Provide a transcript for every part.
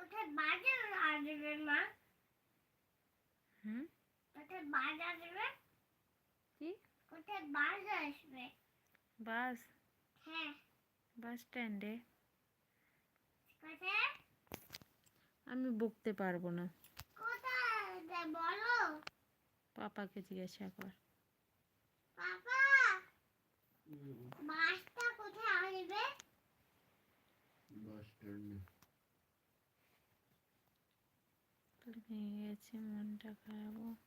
কোথায় বাজার আসবে মা? কোথায় বাস আসবে? কি কোথায় বাস আসবে? বাস? হ্যাঁ। বাস স্ট্যান্ডে। কোথায়? আমি বকতে পারবো না। কোথায় বলো? পাপাকে জিজ্ঞাসা কর। পাপা, বাসটা কোথায় আসবে? বাস স্ট্যান্ডে। ভেঙে গেছে, মনটা খারাপ।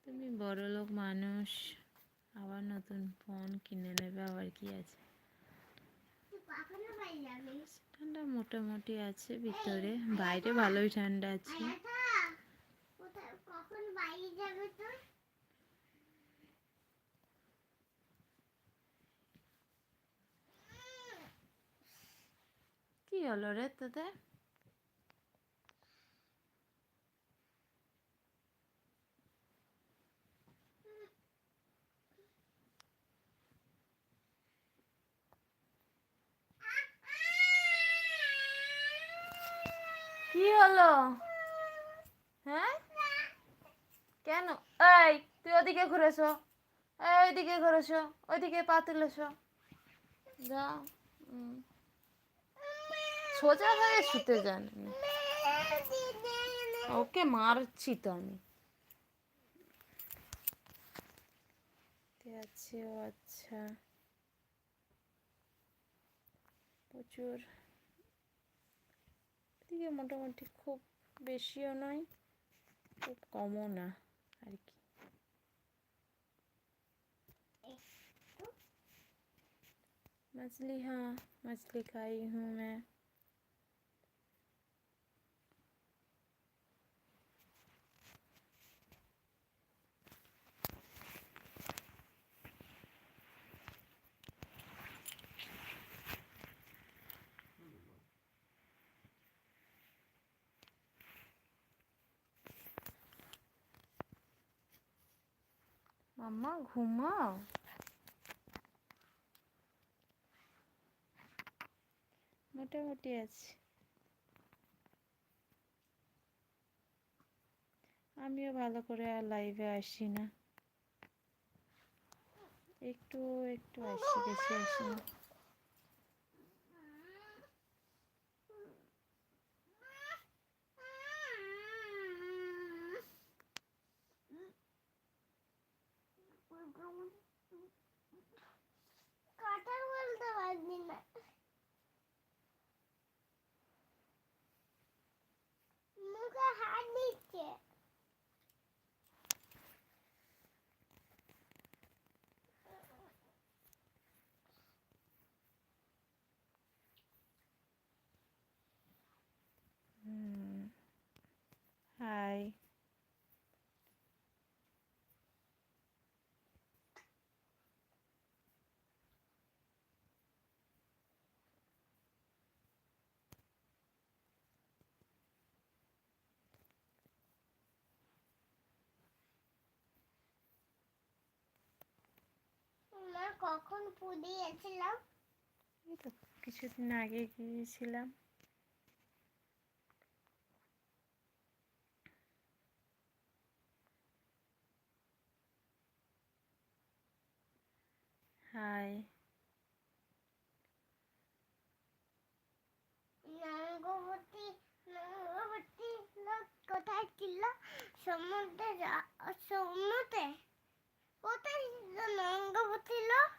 তুমি বড়লোক মানুষ, আবার নতুন ফোন কিনে নেবে, আবার কি আছে। ঠান্ডা মোটামুটি আছে ভিতরে, বাইরে ভালোই ঠান্ডা আছে। কখন বাইরে যাবে তুই? কি হলো রে তোদের? কি হলো? হ্যাঁ, কেন? এই তুই ওদিকে ঘুরেছো, এইদিকে ঘুরেছো, ওইদিকে পা তুলেছো। যা, সোজা হয়ে শুতে যান। ওকে মারছি তো আমি। আছে ও, আচ্ছা। প্রচুর এদিকে মোটামুটি, খুব বেশিও নয়, খুব কমও না আর কি। मछली, हाँ मछली खाई हूँ मैं। মাম্মা ঘুমাও। মোটামুটি আছে। আমিও ভালো করে আর লাইভে আসি না, একটু একটু আসি, বেশি আসি না। কথা বলতে পারবি না, মুখে হাত দিচ্ছে। হাই। মা কখন পুরী গেছিলাম? এই তো কিছুদিন আগে গিয়েছিলাম। হাই। নঙ্গবতী, নঙ্গবতী লোক কোথায় ছিল? সমুদ্রে সমুদ্রে কোথায় ছিল নঙ্গবতী লোক?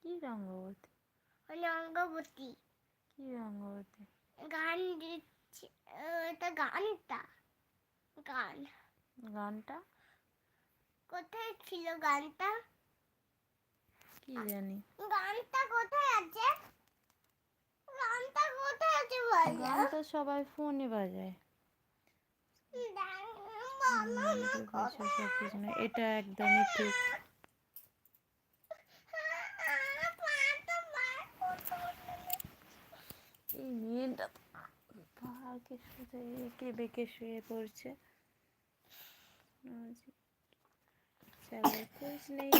কি রঙ্গবতী? নঙ্গবতী কি রঙ্গবতী? গান দিচ্ছে, এটা গানটা, গান। গানটা কোথায় ছিল গানটা? কি জানি। গানটা কোথায় আছে? গানটা কোথায় আছে বল? গান তো সবাই ফোনে বাজায়। এটা একদমই ঠিক। এই মেয়েটা পাকে সোজা এঁকে বেঁকে শুয়ে পড়ছে। চলো, कुछ नहीं।